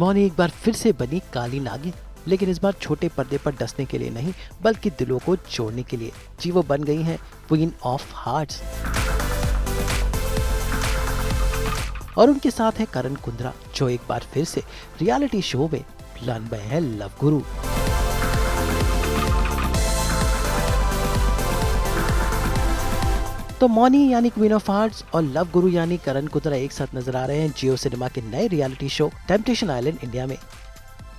मौनी एक बार फिर से बनी काली नागिन, लेकिन इस बार छोटे पर्दे पर डसने के लिए नहीं बल्कि दिलों को जोड़ने के लिए। जी वो बन गई हैं क्वीन ऑफ हार्ट्स। और उनके साथ है करण कुंद्रा, जो एक बार फिर से रियलिटी शो में बन गए हैं लव गुरु। तो मौनी यानी क्वीन ऑफ हार्ट्स और लव गुरु यानी करण कुंद्रा एक साथ नजर आ रहे हैं जियो सिनेमा के नए reality show temptation island India में।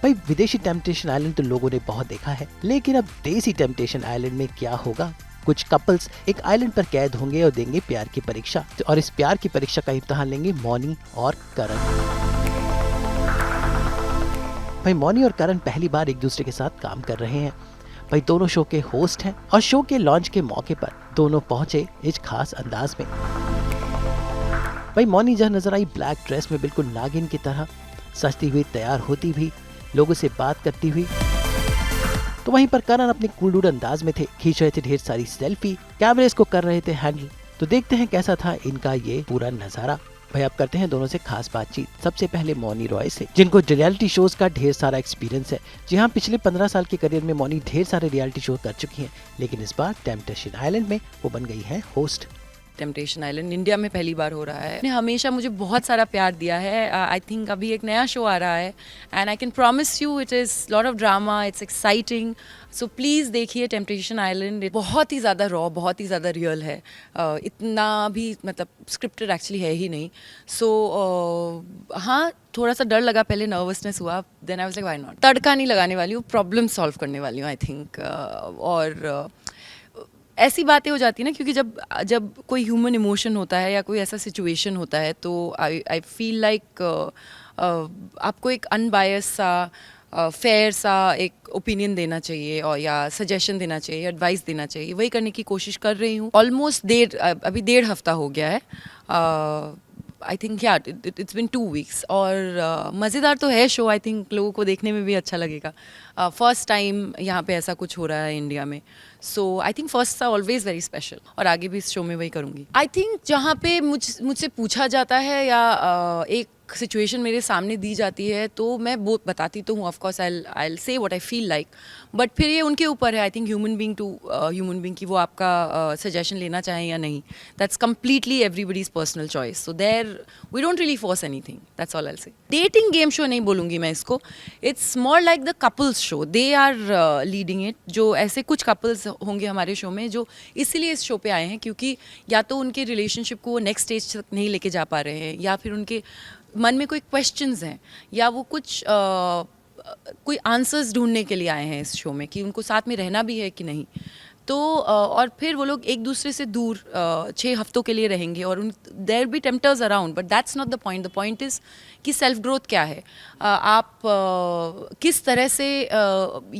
भाई विदेशी टेम्पटेशन आइलैंड तो लोगों ने बहुत देखा है, लेकिन अब देसी टेम्पटेशन आइलैंड में क्या होगा। कुछ कपल्स एक आइलैंड पर कैद होंगे और देंगे प्यार की परीक्षा, और इस प्यार की परीक्षा का इम्तिहान लेंगे मौनी और करण। भाई मौनी और करण पहली बार एक दूसरे के साथ काम कर रहे हैं। भाई दोनों शो के होस्ट हैं और शो के लॉन्च के मौके पर दोनों पहुंचे इस खास अंदाज में। भाई मौनी जहाँ नजर आई ब्लैक ड्रेस में बिल्कुल नागिन की तरह सजती हुई, तैयार होती हुई, लोगों से बात करती हुई, तो वहीं पर करण अपने कूल डूड अंदाज में थे, खींच रहे थे ढेर सारी सेल्फी, कैमरेस को कर रहे थे हैंडल। तो देखते हैं कैसा था इनका ये पूरा नजारा। भाई अब करते हैं दोनों से खास बातचीत। सबसे पहले मौनी रॉय से, जिनको रियलिटी शोज का ढेर सारा एक्सपीरियंस है। जी हाँ, पिछले 15 साल के करियर में मौनी ढेर सारे रियलिटी शो कर चुकी हैं, लेकिन इस बार टेम्पटेशन आइलैंड में वो बन गई है होस्ट। टेम्पटेशन आइलैंड इंडिया में पहली बार हो रहा है। ने हमेशा मुझे बहुत सारा प्यार दिया है। आई थिंक अभी एक नया शो आ रहा है and I can promise you it is lot of drama, it's exciting. So please देखिए टेम्पटेशन आइलैंड। बहुत ही ज़्यादा रॉ, बहुत ही ज़्यादा रियल है। इतना भी मतलब स्क्रिप्टेड एक्चुअली है ही नहीं। सो हाँ, थोड़ा सा डर लगा, पहले नर्वसनेस हुआ, then I was like why not. तड़का नहीं लगाने वाली हूँ, प्रॉब्लम सॉल्व करने वाली हूँ आई थिंक। और ऐसी बातें हो जाती है ना, क्योंकि जब कोई ह्यूमन इमोशन होता है या कोई ऐसा सिचुएशन होता है तो आई फील लाइक आपको एक अनबायस सा फेयर सा एक ओपिनियन देना चाहिए, और या सजेशन देना चाहिए, एडवाइस देना चाहिए। वही करने की कोशिश कर रही हूँ। ऑलमोस्ट अभी 1.5 हफ्ता हो गया है। आई थिंक या इट्स बिन 2 वीक्स। और मज़ेदार तो है शो। आई थिंक लोगों को देखने में भी अच्छा लगेगा। फर्स्ट टाइम यहाँ पे ऐसा कुछ हो रहा है इंडिया में। So I think first are always very special, और आगे भी इस शो में वही करूँगी। आई थिंक जहाँ पे मुझसे पूछा जाता है या एक सिचुएशन मेरे सामने दी जाती है तो मैं वो बताती तो हूँ, of course I say what I feel like, but फिर ये उनके ऊपर है। I think human being to human being की वो आपका सजेशन लेना चाहें या नहीं, that's completely everybody's personal choice. So there we don't really force anything, that's all I will say. Dating game show नहीं बोलूँगी मैं इसको, it's more like the couples show. They are leading it. जो ऐसे कुछ कपल्स होंगे हमारे show में जो इसीलिए इस शो पे आए हैं क्योंकि या तो उनके रिलेशनशिप को वो नेक्स्ट स्टेज तक नहीं लेके जा पा रहे हैं, या फिर उनके मन में कोई क्वेश्चंस हैं, या वो कुछ कोई आंसर्स ढूंढने के लिए आए हैं इस शो में कि उनको साथ में रहना भी है कि नहीं। तो और फिर वो लोग एक दूसरे से दूर 6 हफ्तों के लिए रहेंगे, और there be tempters around, but that's not the point. The point is कि सेल्फ ग्रोथ क्या है, आप किस तरह से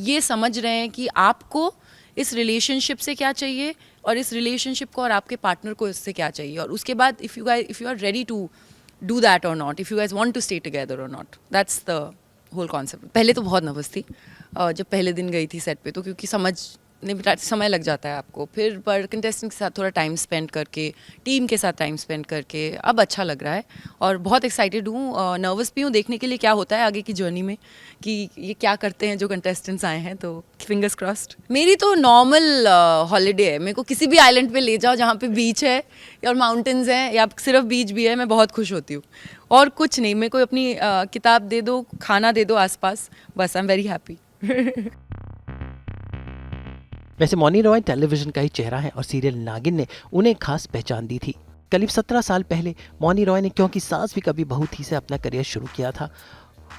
ये समझ रहे हैं कि आपको इस रिलेशनशिप से क्या चाहिए, और इस रिलेशनशिप को और आपके पार्टनर को इससे क्या चाहिए, और उसके बाद if you are ready to do that or not, if you guys want to stay together or not, that's the whole concept. पहले तो बहुत नर्वस थी जब पहले दिन गई थी सेट पे, तो क्योंकि समय लग जाता है आपको। फिर पर कंटेस्टेंट के साथ थोड़ा टाइम स्पेंड करके, टीम के साथ टाइम स्पेंड करके अब अच्छा लग रहा है, और बहुत एक्साइटेड हूँ। नर्वस भी हूँ देखने के लिए क्या होता है आगे की जर्नी में, कि ये क्या करते हैं जो कंटेस्टेंट्स आए हैं। तो फिंगर्स क्रॉस्ड। मेरी तो नॉर्मल हॉलीडे है। मेरे को किसी भी आइलैंड पे ले जाओ जहाँ पे बीच है और माउंटेन्स हैं, या सिर्फ बीच भी है, मैं बहुत खुश होती हूँ। और कुछ नहीं, मेरे को अपनी किताब दे दो, खाना दे दो आसपास, बस आई एम वेरी हैप्पी। वैसे मौनी रॉय टेलीविजन का ही चेहरा है, और सीरियल नागिन ने उन्हें खास पहचान दी थी। करीब 17 साल पहले मौनी रॉय ने क्योंकि सास भी कभी बहू थी से अपना करियर शुरू किया था,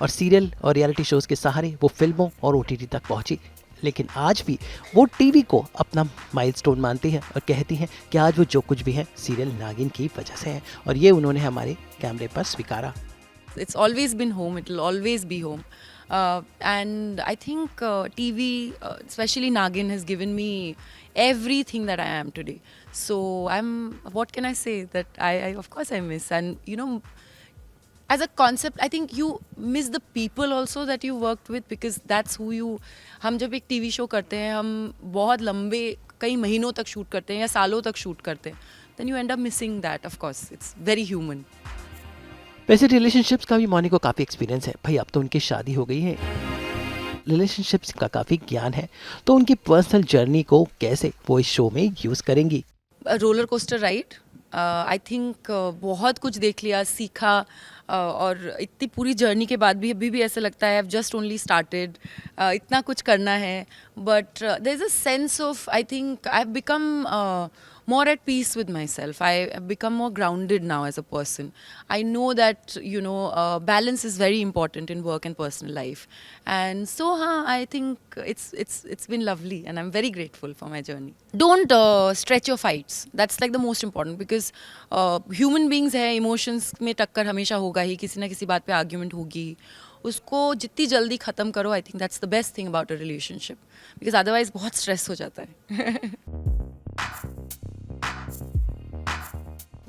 और सीरियल और रियलिटी शोज के सहारे वो फिल्मों और OTT तक पहुंची। लेकिन आज भी वो टीवी को अपना माइलस्टोन मानती है, और कहती हैं कि आज वो जो कुछ भी है सीरियल नागिन की वजह से है, और ये उन्होंने हमारे कैमरे पर स्वीकारा। It's always been home, it will always be home. And I think TV, especially Nagin, has given me everything that I am today. So what can I say, that I of course I miss. And you know, as a concept, I think you miss the people also that you worked with, because that's who you. हम जब एक TV show करते हैं, हम बहुत लंबे कई महीनों तक शूट करते हैं या सालों तक शूट करते हैं, then you end up missing that. Of course, it's very human. वैसे रिलेशनशिप्स का भी मौनी को काफ़ी एक्सपीरियंस है भाई, अब तो उनकी शादी हो गई है, रिलेशनशिप्स का काफ़ी ज्ञान है, तो उनकी पर्सनल जर्नी को कैसे वो इस शो में यूज़ करेंगी। Roller coaster ride, I think बहुत कुछ देख लिया, सीखा, और इतनी पूरी जर्नी के बाद भी अभी भी ऐसा लगता है I have just only started, इतना कुछ करना है, but there is a sense of, I think I have become more at peace with myself. I have become more grounded now as a person. I know that, balance is very important in work and personal life. And so, I think it's been lovely, and I'm very grateful for my journey. Don't stretch your fights. That's like the most important, because human beings है, emotions में टक्कर हमेशा होगा ही, किसी ना किसी बात पे argument होगी. उसको जितनी जल्दी ख़त्म करो, I think that's the best thing about a relationship, because otherwise बहुत stress हो जाता है.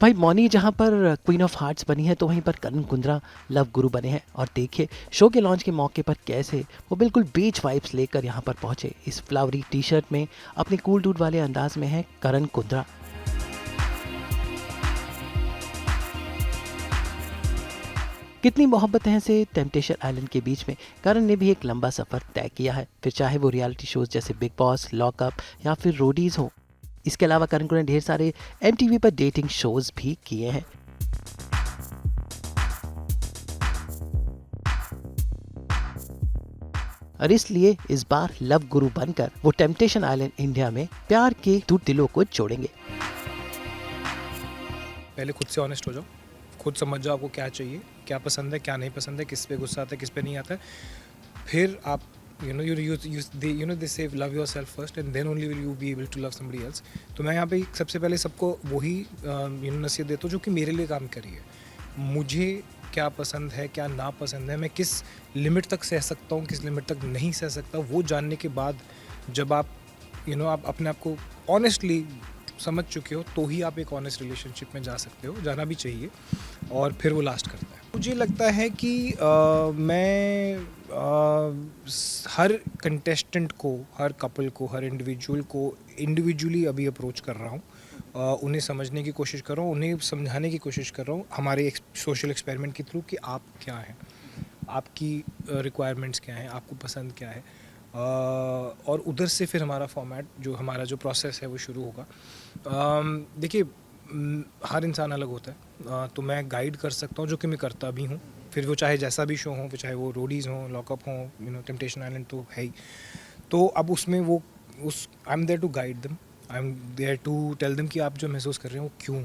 भाई मौनी जहाँ पर क्वीन ऑफ हार्ट्स बनी है, तो वहीं पर करण कुंद्रा लव गुरु बने हैं। और देखिए शो के लॉन्च के मौके पर कैसे वो बिल्कुल बीच वाइब्स लेकर यहाँ पर पहुंचे। इस फ्लावरी टी शर्ट में अपने कूल डूड वाले अंदाज में है करण कुंद्रा। कितनी मोहब्बत है से टेम्पटेशन आइलैंड के बीच में करण ने भी एक लंबा सफ़र तय किया है, फिर चाहे वो रियलिटी शोज जैसे बिग बॉस, लॉकअप या फिर रोडीज हो। इसके अलावा करण को ने ढेर सारे MTV पर डेटिंग शोज भी किए हैं। और इसलिए इस बार लव गुरु बनकर वो टेम्पटेशन आइलैंड इंडिया में प्यार के दो दिलों को जोड़ेंगे। पहले खुद से ऑनेस्ट हो जाओ, खुद समझ जाओ आपको क्या चाहिए, क्या पसंद है, क्या नहीं पसंद है, किस पे गुस्सा आता है, किस पे नहीं आता है। फिर आप they say love yourself first and then only will you be able to love somebody else. तो मैं यहाँ पे सबसे पहले सबको वही नसीहत देता हूँ जो कि मेरे लिए काम करी है। मुझे क्या पसंद है, क्या ना पसंद है, मैं किस लिमिट तक सह सकता हूँ, किस लिमिट तक नहीं सह सकता, वो जानने के बाद जब आप आप अपने आप को ऑनेस्टली समझ चुके हो, तो ही आप एक ऑनेस्ट रिलेशनशिप में जा सकते हो, जाना भी चाहिए, और फिर वो लास्ट करता है। मुझे लगता है कि मैं हर कंटेस्टेंट को, हर कपल को, हर इंडिविजुअल को इंडिविजुअली अभी अप्रोच कर रहा हूँ, उन्हें समझने की कोशिश कर रहा हूँ, उन्हें समझाने की कोशिश कर रहा हूँ हमारे सोशल एक्सपेरिमेंट के थ्रू कि आप क्या हैं, आपकी रिक्वायरमेंट्स क्या हैं, आपको पसंद क्या है, और उधर से फिर हमारा फॉर्मेट, जो हमारा जो प्रोसेस है वो शुरू होगा। देखिए हर इंसान अलग होता है, तो मैं गाइड कर सकता हूँ, जो कि मैं करता भी हूँ, फिर वो चाहे जैसा भी शो हो, फिर चाहे वो रोडीज़ हो, लॉकअप हो, टेम्पटेशन आइलैंड तो है ही। तो अब उसमें वो I am there to guide them, I am there to tell them कि आप जो महसूस कर रहे हो वो क्यों,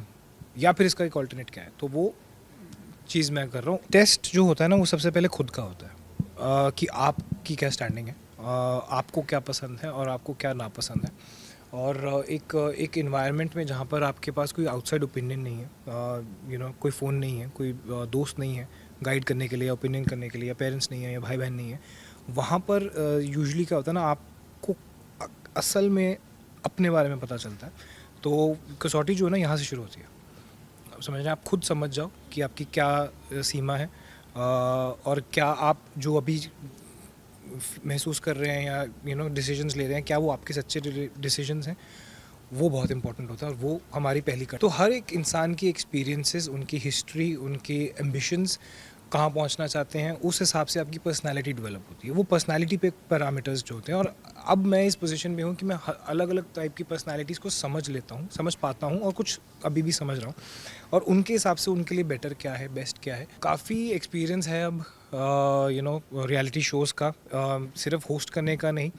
या फिर इसका एक ऑल्टरनेट क्या है, तो वो चीज़ मैं कर रहा हूँ। टेस्ट जो होता है ना, वो सबसे पहले खुद का होता है, कि आपकी क्या स्टैंडिंग है, आपको क्या पसंद है और आपको क्या नापसंद है, और एक इन्वायरमेंट में जहाँ पर आपके पास कोई आउटसाइड ओपिनियन नहीं है, कोई फ़ोन नहीं है, कोई दोस्त नहीं है गाइड करने के लिए, ओपिनियन करने के लिए, या पेरेंट्स नहीं है, या भाई बहन नहीं है, वहाँ पर यूजुअली क्या होता है ना, आपको असल में अपने बारे में पता चलता है। तो कसौटी जो है ना, यहाँ से शुरू होती है। अब समझ रहे हैं, आप खुद समझ जाओ कि आपकी क्या सीमा है, और क्या आप जो अभी महसूस कर रहे हैं या डिसीजंस ले रहे हैं, क्या वो आपके सच्चे डिसीजंस हैं, वो बहुत इंपॉर्टेंट होता है, और वो हमारी पहली कर। तो हर एक इंसान की एक्सपीरियंसेस, उनकी हिस्ट्री, उनके एम्बिशंस, कहाँ पहुँचना चाहते हैं, उस हिसाब से आपकी पर्सनालिटी डेवलप होती है। वो पर्सनालिटी पे पैरामीटर्स जो होते हैं, और अब मैं इस पोजीशन में हूँ कि मैं अलग अलग टाइप की पर्सनालिटीज़ को समझ लेता हूँ, समझ पाता हूँ, और कुछ अभी भी समझ रहा हूँ, और उनके हिसाब से उनके लिए बेटर क्या है, बेस्ट क्या है। काफ़ी एक्सपीरियंस है अब रियलिटी शोज़ का, सिर्फ होस्ट करने का नहीं,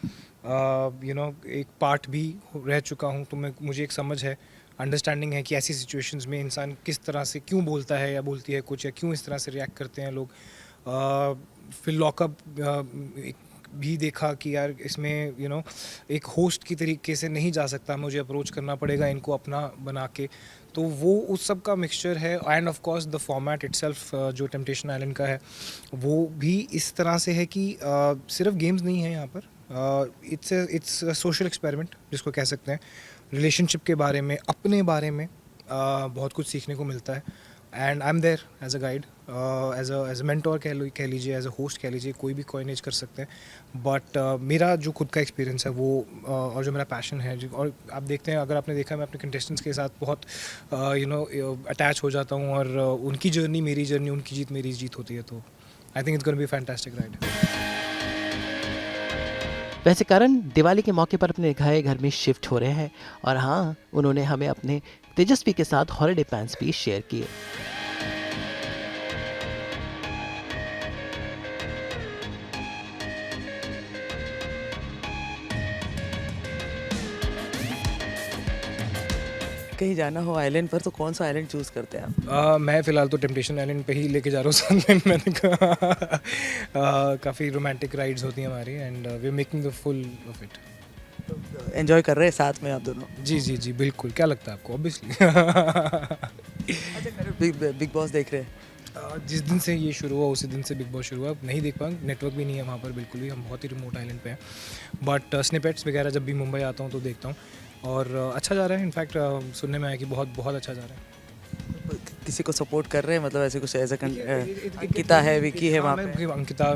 एक पार्ट भी रह चुका हूँ, तो मुझे एक समझ है, अंडरस्टैंडिंग है कि ऐसी सिचुएशंस में इंसान किस तरह से क्यों बोलता है या बोलती है कुछ, या क्यों इस तरह से रिएक्ट करते हैं लोग। फिर लॉकअप भी देखा कि यार इसमें एक होस्ट की तरीके से नहीं जा सकता, मुझे अप्रोच करना पड़ेगा इनको अपना बना के, तो वो उस सब का मिक्सचर है। End of course the format itself जो टेम्पटेशन आइलैंड का है, वो भी इस तरह से है कि सिर्फ गेम्स नहीं है यहाँ पर, इट्स सोशल एक्सपेरिमेंट जिसको कह सकते हैं। रिलेशनशिप के बारे में, अपने बारे में बहुत कुछ सीखने को मिलता है, and I am there as a guide, as a mentor कह लीजिए, एज अ होस्ट कह लीजिए, कोई भी कॉइनेज कर सकते हैं। बट मेरा जो खुद का एक्सपीरियंस है वो और जो मेरा पैशन है और आप देखते हैं, अगर आपने देखा, मैं अपने कंटेस्टेंट्स के साथ बहुत अटैच हो जाता हूँ, और उनकी जर्नी मेरी जर्नी, उनकी जीत मेरी जीत होती है। तो I think it's gonna be fantastic ride. वैसे करण दिवाली के मौके पर अपने घर में शिफ्ट हो रहे हैं और हाँ, उन्होंने हमें अपने तेजस्वी के साथ हॉलिडे प्लान्स भी शेयर किए। कहीं जाना हो आइलैंड पर तो कौन सा आइलैंड चूज़ करते हैं आप? मैं फ़िलहाल तो टेम्पटेशन आइलैंड पे ही लेके जा रहा हूँ साथ में। मैंने कहा काफ़ी रोमांटिक राइड्स होती हैं हमारी, and we are making the full of it. Enjoy कर रहे हैं साथ में आप दोनों? जी जी जी बिल्कुल। क्या लगता है आपको? ऑब्वियसली। अच्छा, बिग बॉस देख रहे हैं? जिस दिन से ये शुरू हुआ उसी दिन से बिग बॉस शुरू हुआ। नहीं देख पाऊँ, नेटवर्क भी नहीं है वहाँ पर बिल्कुल भी, हम बहुत ही रिमोट आइलैंड पे हैं। बट स्निपेट्स वगैरह जब भी मुंबई आता हूँ तो देखता हूँ, और अच्छा जा रहा है। इनफैक्ट सुनने में आया कि बहुत बहुत अच्छा जा रहा है। किसी को सपोर्ट कर रहे हैं, मतलब ऐसे कुछ एज अंकिता है, विकी है वहाँ पे? अंकिता,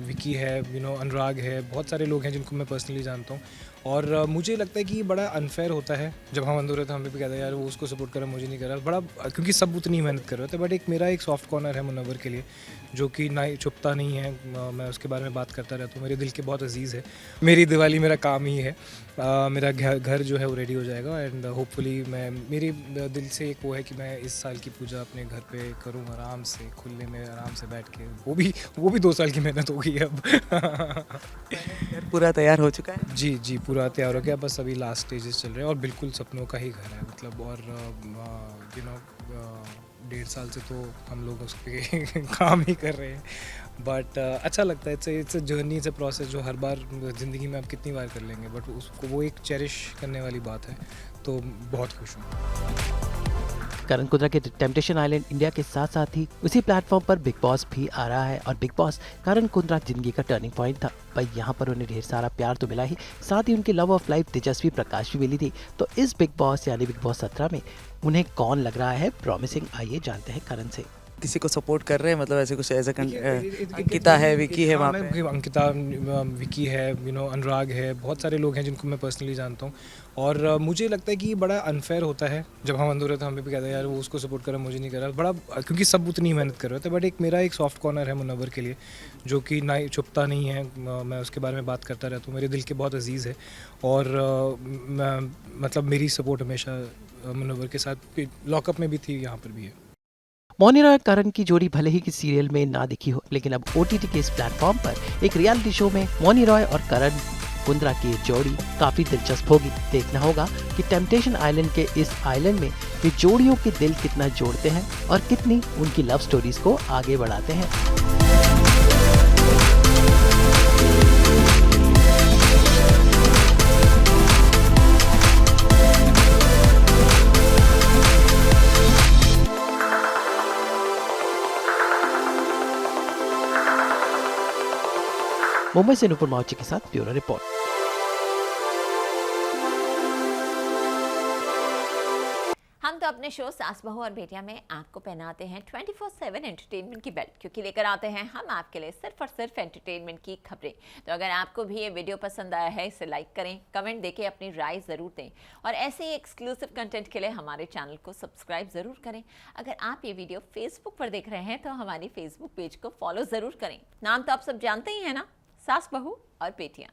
विकी है, अनुराग है, बहुत सारे लोग हैं जिनको मैं पर्सनली जानता हूँ। और मुझे लगता है कि ये बड़ा अनफेयर होता है जब हम अंदर रहते हैं, हमें भी कहते हैं यार वो उसको सपोर्ट कर रहा है, मुझे नहीं कर रहा, बड़ा, क्योंकि सब उतनी मेहनत कर रहे होते हैं। बट मेरा एक सॉफ्ट कॉर्नर है मुनव्वर के लिए, जो कि ना छुपता नहीं है। मैं उसके बारे में बात करता रहता हूँ, मेरे दिल के बहुत अजीज़ है। मेरी दिवाली मेरा काम ही है। मेरा घर जो है वो रेडी हो जाएगा, एंड होपफुली मेरे दिल से एक वो है कि मैं इस साल की पूजा अपने घर पे करूँ आराम से, खुले में आराम से बैठ के। वो भी 2 साल की मेहनत हो गई अब। घर पूरा तैयार हो चुका है? जी जी पूरा तैयार हो गया, बस अभी लास्ट स्टेजेस चल रहे हैं, और बिल्कुल सपनों का ही घर है मतलब। और 1.5 साल से तो हम लोग उस पर काम ही कर रहे हैं। बट अच्छा लगता है। It's a journey, it's a process जो हर बार ज़िंदगी में आप कितनी बार कर लेंगे, बट उसको वो एक चेरिश करने वाली बात है। तो बहुत खुश हूँ। करण कुंद्रा के टेम्पटेशन आइलैंड इंडिया के साथ साथ ही उसी प्लेटफॉर्म पर बिग बॉस भी आ रहा है, और बिग बॉस करण कुंद्रा जिंदगी का टर्निंग पॉइंट था। पर यहाँ पर उन्हें ढेर सारा प्यार तो मिला ही, साथ ही उनकी love of life Tejasswi Prakash भी मिली थी। तो इस बिग बॉस यानी बिग बॉस 17 में उन्हें कौन लग रहा है प्रॉमिसिंग, आइए जानते हैं करण से। किसी को सपोर्ट कर रहे हैं, मतलब ऐसे कुछ एज अंकिता है, विकी है वहाँ पे? अंकिता, विकी है, अनुराग है, बहुत सारे लोग हैं जिनको मैं पर्सनली जानता हूँ। और मुझे लगता है कि ये बड़ा अनफेयर होता है जब हम अंदर रहते हैं, हमें भी कहते हैं यार वो उसको सपोर्ट कर रहा है, मुझे नहीं कर रहा, बड़ा, क्योंकि सब उतनी मेहनत कर रहे होते हैं। बट मेरा एक सॉफ्ट कॉर्नर है मुनव्वर के लिए, जो कि ना छुपता नहीं है। मैं उसके बारे में बात करता रहता हूँ, मेरे दिल के बहुत अजीज़ है। और मतलब मेरी सपोर्ट हमेशा मुनव्वर के साथ, लॉकअप में भी थी, यहाँ पर भी है। मौनी रॉय करण की जोड़ी भले ही किसी सीरियल में ना दिखी हो, लेकिन अब OTT के इस प्लेटफॉर्म पर एक रियलिटी शो में मौनी रॉय और करण कुंद्रा की जोड़ी काफी दिलचस्प होगी। देखना होगा कि टेम्पटेशन आइलैंड के इस आइलैंड में ये जोड़ियों के दिल कितना जोड़ते हैं और कितनी उनकी लव स्टोरीज को आगे बढ़ाते हैं। मुंबई से नुपुर माउची के साथ ब्यूरो रिपोर्ट। हम तो अपने शो सास बहू और बेटियां में आपको पहनाते हैं 24/7 एंटरटेनमेंट की बेल्ट, क्योंकि लेकर आते हैं हम आपके लिए सिर्फ और सिर्फ एंटरटेनमेंट की खबरें। तो अगर आपको भी ये वीडियो पसंद आया है, इसे लाइक करें, कमेंट देके अपनी राय ज़रूर दें, और ऐसे ही एक्सक्लूसिव कंटेंट के लिए हमारे चैनल को सब्सक्राइब ज़रूर करें। अगर आप ये वीडियो फेसबुक पर देख रहे हैं तो हमारी फेसबुक पेज को फॉलो ज़रूर करें। नाम तो आप सब जानते ही हैं ना, सास बहू और बेटियाँ।